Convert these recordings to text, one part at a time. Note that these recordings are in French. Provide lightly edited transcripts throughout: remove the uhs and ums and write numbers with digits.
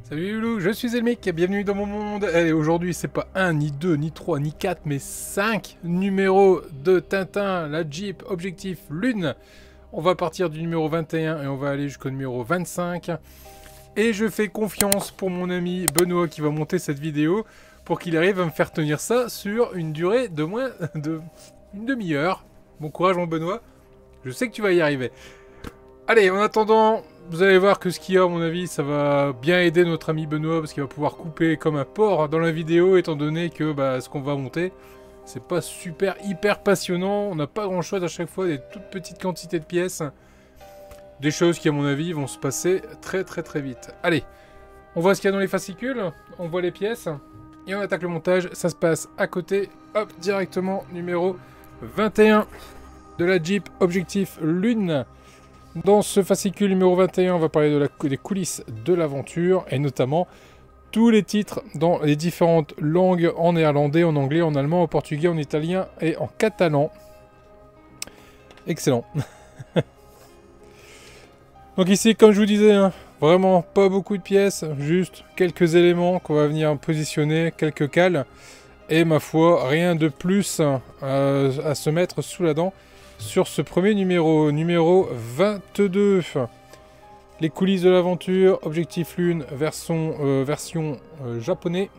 Salut Loulou, je suis Elmic, bienvenue dans mon monde. Et aujourd'hui, c'est pas un, ni deux, ni trois, ni quatre, mais 5 numéros de Tintin, la Jeep Objectif Lune. On va partir du numéro 21 et on va aller jusqu'au numéro 25. Et je fais confiance pour mon ami Benoît qui va monter cette vidéo pour qu'il arrive à me faire tenir ça sur une durée de moins de une demi-heure. Bon courage mon Benoît, je sais que tu vas y arriver. Allez, en attendant, vous allez voir que ce qu'il y a, à mon avis, ça va bien aider notre ami Benoît parce qu'il va pouvoir couper comme un porc dans la vidéo, étant donné que ce qu'on va monter, c'est pas super hyper passionnant. On n'a pas grand chose à chaque fois, des toutes petites quantités de pièces. Des choses qui, à mon avis, vont se passer très très très vite. Allez, on voit ce qu'il y a dans les fascicules, on voit les pièces, et on attaque le montage. Ça se passe à côté, hop, directement, numéro 21 de la Jeep Objectif Lune. Dans ce fascicule numéro 21, on va parler des coulisses de l'aventure et notamment tous les titres dans les différentes langues, en néerlandais, en anglais, en allemand, en portugais, en italien et en catalan. Excellent. Donc ici, comme je vous disais, vraiment pas beaucoup de pièces, juste quelques éléments qu'on va venir positionner, quelques cales. Et ma foi, rien de plus à se mettre sous la dent sur ce premier numéro 22. Les coulisses de l'aventure, Objectif Lune, version japonais.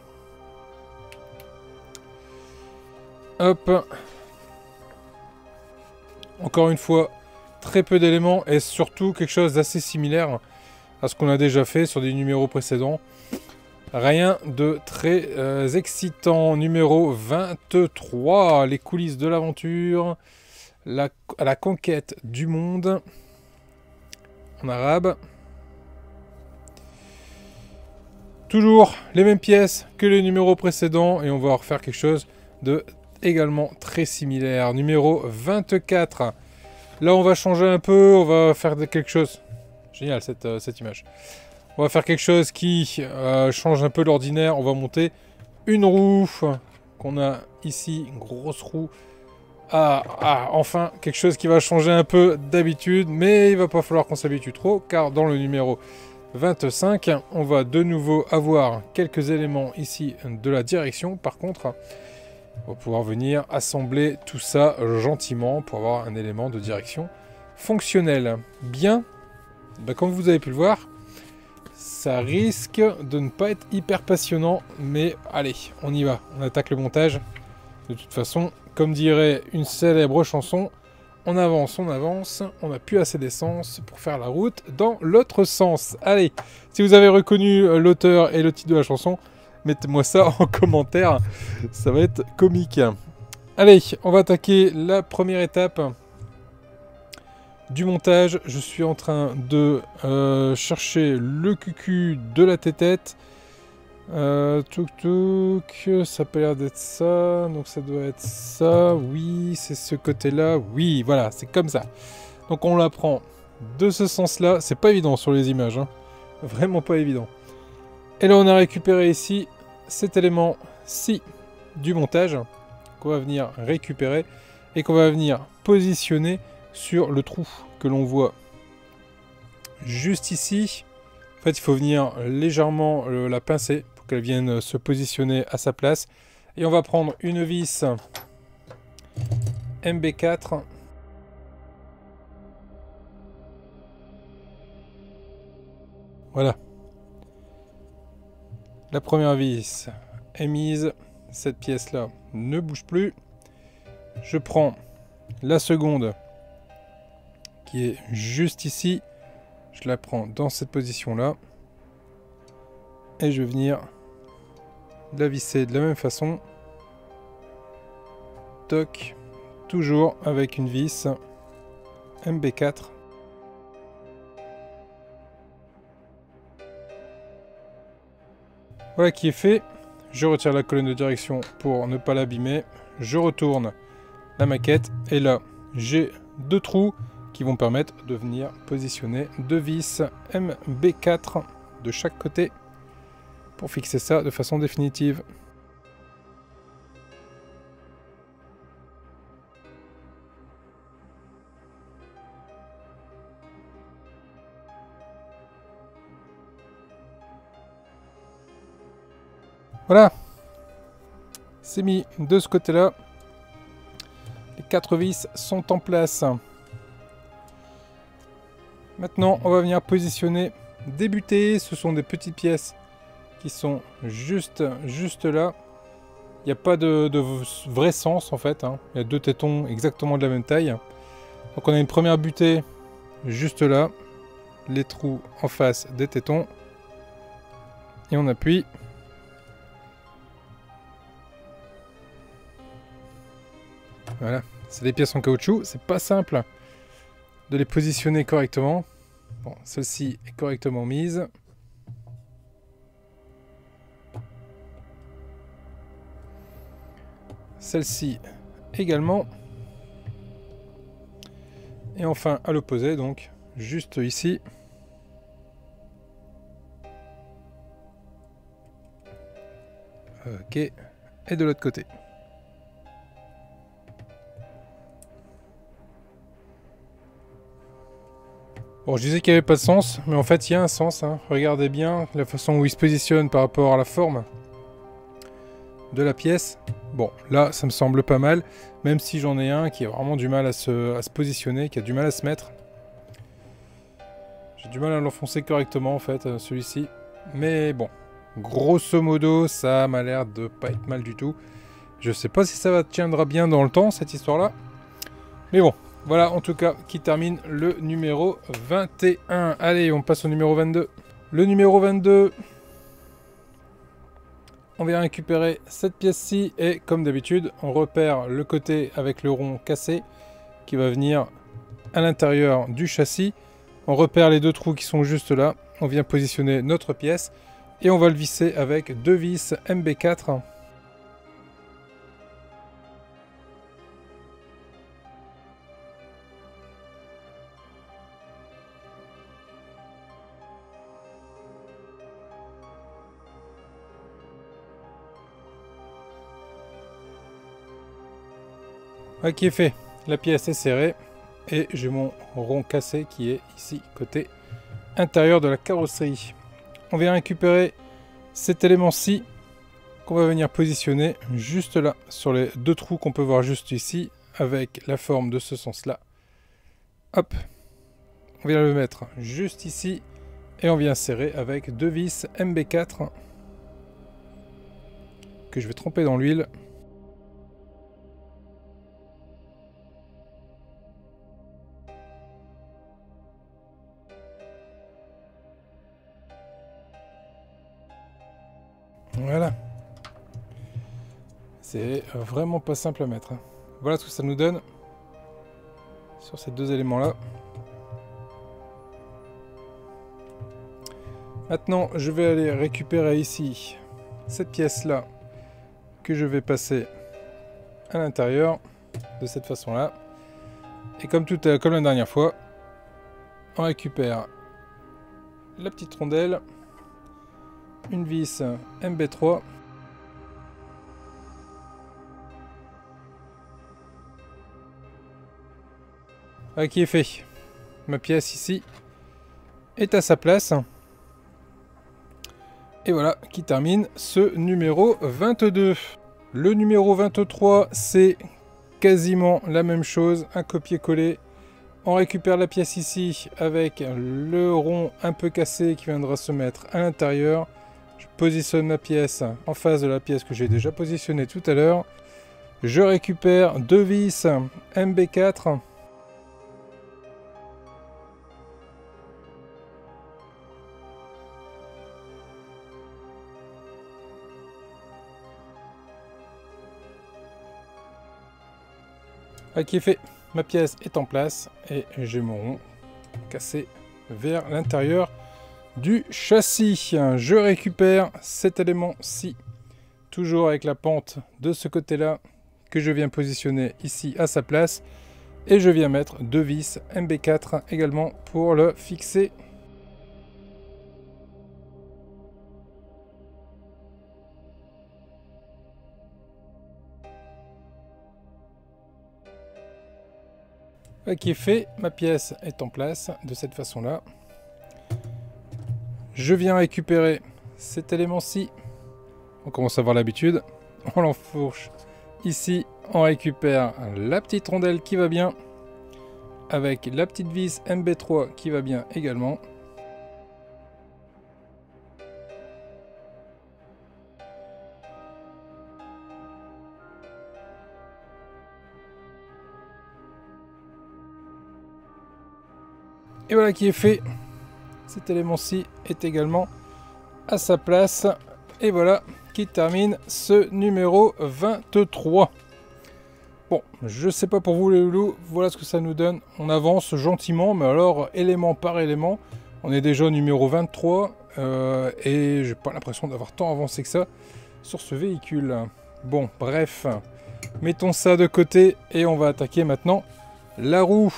Hop. Encore une fois, très peu d'éléments et surtout quelque chose d'assez similaire à ce qu'on a déjà fait sur des numéros précédents. Rien de très excitant. Numéro 23, les coulisses de l'aventure, la conquête du monde, en arabe. Toujours les mêmes pièces que les numéros précédents et on va refaire quelque chose de également très similaire. Numéro 24. Là on va changer un peu, on va faire quelque chose. Génial cette image. On va faire quelque chose qui change un peu l'ordinaire. On va monter une roue qu'on a ici, une grosse roue. Enfin, quelque chose qui va changer un peu d'habitude, mais il va pas falloir qu'on s'habitue trop, car dans le numéro 25, on va de nouveau avoir quelques éléments ici de la direction. Par contre, on va pouvoir venir assembler tout ça gentiment pour avoir un élément de direction fonctionnel. Bien, comme vous avez pu le voir, ça risque de ne pas être hyper passionnant, mais allez, on y va, on attaque le montage. De toute façon, comme dirait une célèbre chanson, on avance, on n'a plus assez d'essence pour faire la route dans l'autre sens. Allez, si vous avez reconnu l'auteur et le titre de la chanson, mettez-moi ça en commentaire, ça va être comique. Allez, on va attaquer la première étape du montage. Je suis en train de chercher le cucu de la tétette. Ça peut l'air d'être ça, donc ça doit être ça, oui, c'est ce côté-là, oui, voilà, c'est comme ça. Donc on la prend de ce sens-là, c'est pas évident sur les images, vraiment pas évident. Et là on a récupéré ici cet élément-ci du montage, qu'on va venir récupérer, et qu'on va venir positionner sur le trou que l'on voit juste ici. En fait, il faut venir légèrement la pincer pour qu'elle vienne se positionner à sa place. Et on va prendre une vis MB4. Voilà. La première vis est mise. Cette pièce-là ne bouge plus. Je prends la seconde qui est juste ici. Je la prends dans cette position-là. Et je vais venir la visser de la même façon. Toc. Toujours avec une vis MB4. Voilà qui est fait. Je retire la colonne de direction pour ne pas l'abîmer. Je retourne la maquette. Et là, j'ai deux trous qui vont permettre de venir positionner deux vis MB4 de chaque côté pour fixer ça de façon définitive. Voilà. C'est mis de ce côté-là. Les 4 vis sont en place. Maintenant, on va venir positionner des butées. Ce sont des petites pièces qui sont juste là. Il n'y a pas de vrai sens en fait. Hein. Il y a 2 tétons exactement de la même taille. Donc on a une première butée juste là. Les trous en face des tétons. Et on appuie. Voilà. C'est des pièces en caoutchouc. C'est pas simple de les positionner correctement. Bon, celle-ci est correctement mise. Celle-ci également. Et enfin à l'opposé, donc juste ici. Ok. Et de l'autre côté. Bon, je disais qu'il n'y avait pas de sens, mais en fait il y a un sens. Hein. Regardez bien la façon où il se positionne par rapport à la forme de la pièce. Bon, là ça me semble pas mal, même si j'en ai un qui a vraiment du mal à se positionner, qui a du mal à se mettre. J'ai du mal à l'enfoncer correctement en fait, celui-ci. Mais bon, grosso modo, ça m'a l'air de pas être mal du tout. Je sais pas si ça tiendra bien dans le temps, cette histoire-là. Mais bon, voilà en tout cas qui termine le numéro 21. Allez, on passe au numéro 22. Le numéro 22... On vient récupérer cette pièce-ci et comme d'habitude, on repère le côté avec le rond cassé qui va venir à l'intérieur du châssis. On repère les 2 trous qui sont juste là. On vient positionner notre pièce et on va le visser avec 2 vis MB4. Qui est fait, la pièce est serrée et j'ai mon rond cassé qui est ici côté intérieur de la carrosserie. On vient récupérer cet élément-ci qu'on va venir positionner juste là sur les 2 trous qu'on peut voir juste ici avec la forme de ce sens-là. Hop, on vient le mettre juste ici et on vient serrer avec 2 vis MB4 que je vais tremper dans l'huile. Voilà. C'est vraiment pas simple à mettre. Voilà ce que ça nous donne sur ces 2 éléments-là. Maintenant, je vais aller récupérer ici cette pièce-là que je vais passer à l'intérieur de cette façon-là. Et comme la dernière fois, on récupère la petite rondelle, une vis MB3 qui est fait. Ma pièce ici est à sa place. Et voilà qui termine ce numéro 22. Le numéro 23, c'est quasiment la même chose, un copier-coller. On récupère la pièce ici avec le rond un peu cassé qui viendra se mettre à l'intérieur. Je positionne ma pièce en face de la pièce que j'ai déjà positionnée tout à l'heure. Je récupère 2 vis MB4. Qui est fait, ma pièce est en place et j'ai mon rond cassé vers l'intérieur du châssis. Je récupère cet élément-ci, toujours avec la pente de ce côté-là, que je viens positionner ici à sa place. Et je viens mettre 2 vis MB4 également pour le fixer. Qui est fait, ma pièce est en place de cette façon-là. Je viens récupérer cet élément-ci On commence à avoir l'habitude. On l'enfourche ici. On récupère la petite rondelle qui va bien. Avec la petite vis MB3 qui va bien également. Et voilà qui est fait. Cet élément-ci est également à sa place. Et voilà qui termine ce numéro 23. Bon, je sais pas pour vous les loulous, voilà ce que ça nous donne. On avance gentiment, mais alors élément par élément. On est déjà au numéro 23 et j'ai pas l'impression d'avoir tant avancé que ça sur ce véhicule. Bon, bref, mettons ça de côté et on va attaquer maintenant la roue.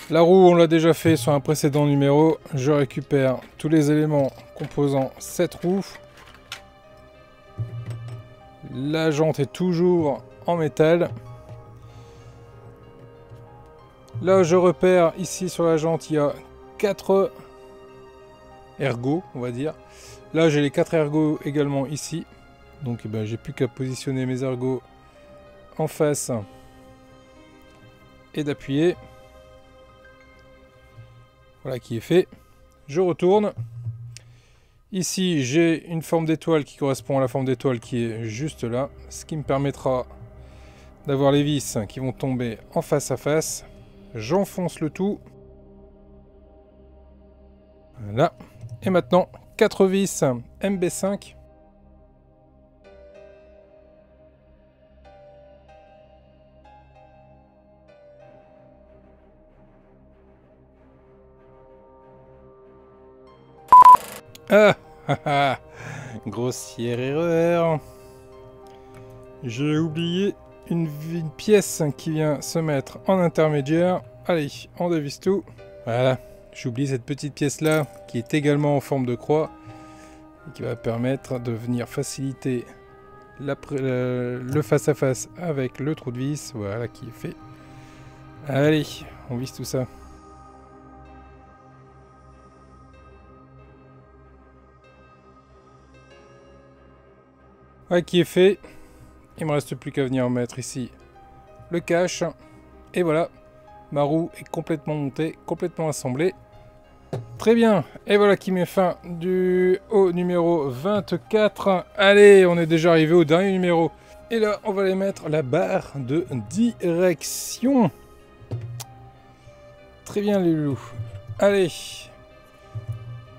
La roue, on l'a déjà fait sur un précédent numéro. Je récupère tous les éléments composant cette roue. La jante est toujours en métal. Là, je repère ici sur la jante, il y a 4 ergots, on va dire. Là, j'ai les 4 ergots également ici. Donc, eh ben, j'ai plus qu'à positionner mes ergots en face et d'appuyer. Voilà qui est fait. Je retourne. Ici, j'ai une forme d'étoile qui correspond à la forme d'étoile qui est juste là. Ce qui me permettra d'avoir les vis qui vont tomber en face à face. J'enfonce le tout. Voilà. Et maintenant, 4 vis MB5. Ah, ah, ah. Grossière erreur. J'ai oublié une pièce qui vient se mettre en intermédiaire. Allez, on dévisse tout. Voilà, j'oublie cette petite pièce là qui est également en forme de croix et qui va permettre de venir faciliter le face à face avec le trou de vis. Voilà qui est fait. Allez, on visse tout ça. Voilà qui est fait. Il me reste plus qu'à venir mettre ici le cache. Et voilà, ma roue est complètement montée, complètement assemblée. Très bien. Et voilà qui met fin au numéro 24. Allez, on est déjà arrivé au dernier numéro. Et là, on va aller mettre la barre de direction. Très bien les loulous. Allez.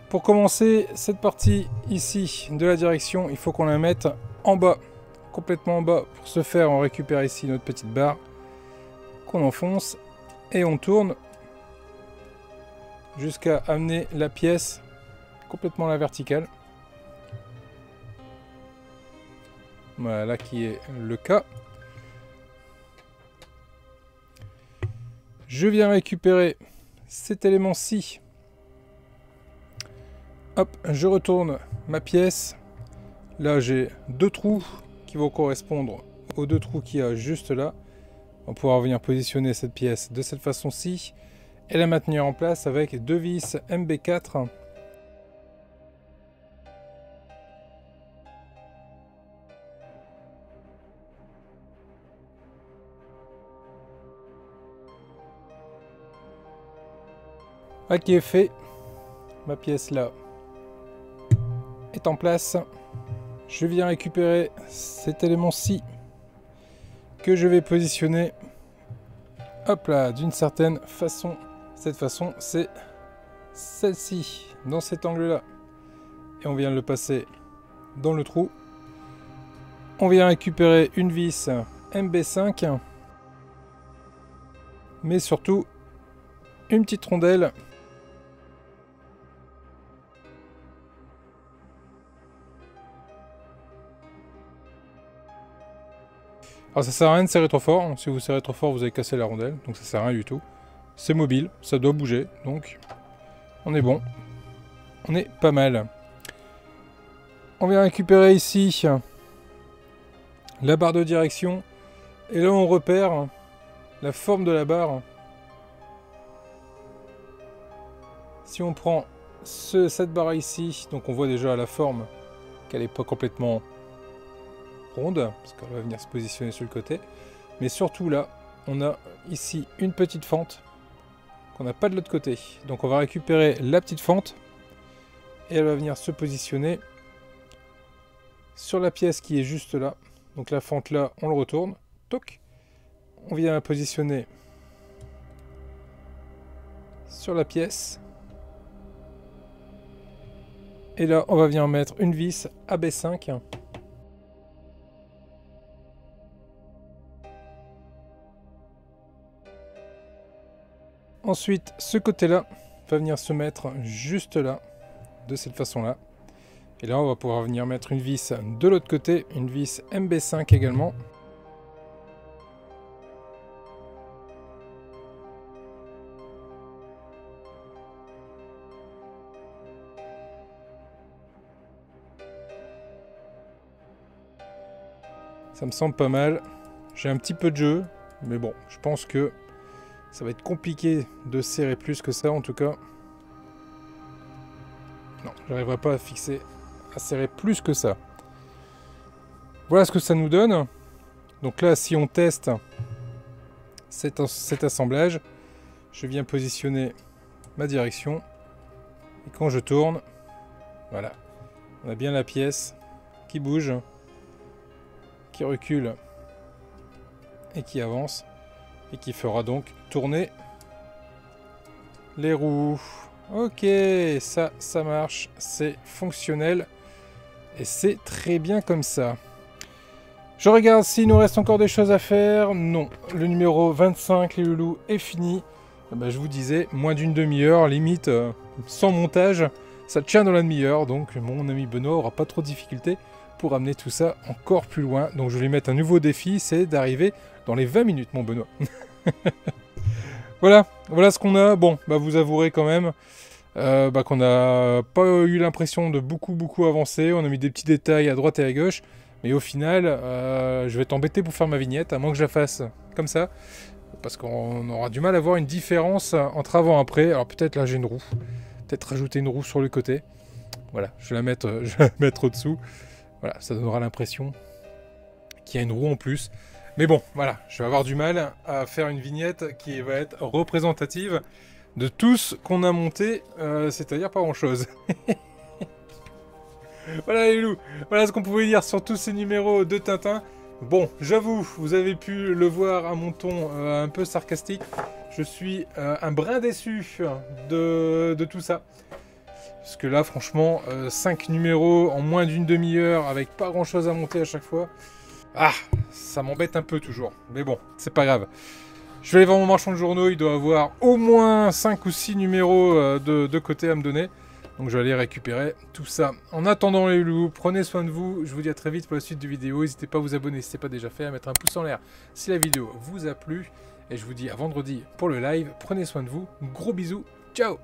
Pour commencer cette partie ici de la direction, il faut qu'on la mette en bas. Complètement en bas. Pour ce faire, on récupère ici notre petite barre qu'on enfonce et on tourne jusqu'à amener la pièce complètement à la verticale. Voilà qui est le cas. Je viens récupérer cet élément-ci. Hop, je retourne ma pièce. Là, j'ai 2 trous qui vont correspondre aux 2 trous qu'il y a juste là. On va pouvoir venir positionner cette pièce de cette façon-ci et la maintenir en place avec 2 vis MB4. Voilà qui est fait. Ma pièce là est en place. Je viens récupérer cet élément-ci que je vais positionner, hop là, d'une certaine façon. Cette façon, c'est celle-ci, dans cet angle-là. Et on vient le passer dans le trou. On vient récupérer une vis MB5, mais surtout une petite rondelle. Alors ça sert à rien de serrer trop fort, si vous serrez trop fort vous allez casser la rondelle, donc ça sert à rien du tout. C'est mobile, ça doit bouger, donc on est bon. On est pas mal. On vient récupérer ici la barre de direction, et là on repère la forme de la barre. Si on prend cette barre ici, donc on voit déjà la forme, qu'elle n'est pas complètement ronde, parce qu'elle va venir se positionner sur le côté. Mais surtout là, on a ici une petite fente qu'on n'a pas de l'autre côté. Donc on va récupérer la petite fente et elle va venir se positionner sur la pièce qui est juste là. Donc la fente là, on le retourne. Toc. On vient la positionner sur la pièce. Et là, on va venir mettre une vis AB5. Ensuite, ce côté-là va venir se mettre juste là, de cette façon-là. Et là, on va pouvoir venir mettre une vis de l'autre côté, une vis MB5 également. Ça me semble pas mal. J'ai un petit peu de jeu, mais bon, je pense que ça va être compliqué de serrer plus que ça en tout cas. Non, j'arriverai pas à fixer, à serrer plus que ça. Voilà ce que ça nous donne. Donc là, si on teste cet assemblage, je viens positionner ma direction. Et quand je tourne, voilà, on a bien la pièce qui bouge, qui recule et qui avance. Et qui fera donc tourner les roues. Ok, ça marche, c'est fonctionnel. Et c'est très bien comme ça. Je regarde s'il nous reste encore des choses à faire. Non, le numéro 25, les loulous, est fini. Ben, je vous disais, moins d'une demi-heure, limite, sans montage. Ça tient dans la demi-heure, donc mon ami Benoît aura pas trop de difficultés pour amener tout ça encore plus loin. Donc je vais lui mettre un nouveau défi, c'est d'arriver dans les 20 minutes, mon Benoît. Voilà ce qu'on a. Bon, bah vous avouerez quand même qu'on n'a pas eu l'impression de beaucoup avancer. On a mis des petits détails à droite et à gauche. Mais au final, je vais t'embêter pour faire ma vignette, à moins que je la fasse comme ça. Parce qu'on aura du mal à voir une différence entre avant et après. Alors peut-être là j'ai une roue. Peut-être rajouter une roue sur le côté. Voilà, je vais la mettre au-dessous. Voilà, ça donnera l'impression qu'il y a une roue en plus. Mais bon, voilà, je vais avoir du mal à faire une vignette qui va être représentative de tout ce qu'on a monté, c'est-à-dire pas grand-chose. Voilà les loups, voilà ce qu'on pouvait dire sur tous ces numéros de Tintin. Bon, j'avoue, vous avez pu le voir à mon ton un peu sarcastique. Je suis un brin déçu de tout ça. Parce que là, franchement, 5 numéros en moins d'une demi-heure avec pas grand-chose à monter à chaque fois. Ah, ça m'embête un peu toujours. Mais bon, c'est pas grave. Je vais aller voir mon marchand de journaux. Il doit avoir au moins 5 ou 6 numéros de côté à me donner. Donc je vais aller récupérer tout ça. En attendant les loups, prenez soin de vous. Je vous dis à très vite pour la suite de vidéo. N'hésitez pas à vous abonner si ce n'est pas déjà fait, à mettre un pouce en l'air si la vidéo vous a plu. Et je vous dis à vendredi pour le live. Prenez soin de vous. Gros bisous. Ciao.